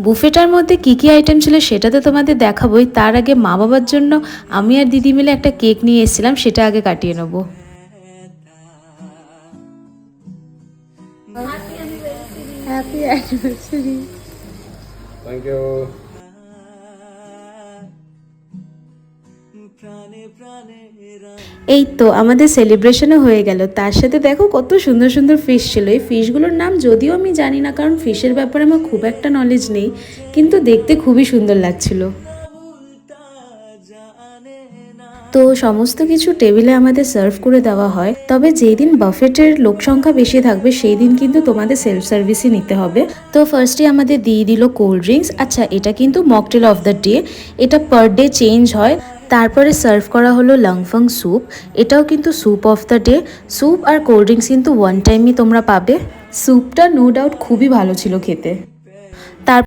বুফেটার মধ্যে কী কী আইটেম ছিল সেটা তো তোমাদের দেখাবোই, তার আগে মা বাবার জন্য আমি আর দিদি মিলে একটা কেক নিয়ে এসেছিলাম, সেটা আগে কাটিয়ে নেবো। Happy anniversary. Thank you. এই তো আমাদের সেলিব্রেশনও হয়ে গেল, তার সাথে দেখো কত সুন্দর সুন্দর ফিশ ছিল। এই ফিশগুলোর নাম যদিও আমি জানি না, কারণ ফিশের ব্যাপারে আমার খুব একটা নলেজ নেই, কিন্তু দেখতে খুবই সুন্দর লাগছিল। তো সমস্ত কিছু টেবিলে আমাদের সার্ভ করে দেওয়া হয়, তবে যেই দিন বাফেটের লোক সংখ্যা বেশি থাকবে সেই দিন কিন্তু তোমাদের সেলফ সার্ভিসই নিতে হবে। তো ফার্স্টে আমাদের দিয়ে দিল কোল্ড ড্রিঙ্কস। আচ্ছা, এটা কিন্তু মকটেল অফ দ্য ডে, এটা পার ডে চেঞ্জ হয়। তারপরে সার্ভ করা হলো লাংফাং স্যুপ, এটাও কিন্তু soup of the day. Soup আর কোল্ড ড্রিঙ্কস কিন্তু ওয়ান টাইমই তোমরা পাবে। স্যুপটা নো ডাউট খুবই ভালো ছিল খেতে।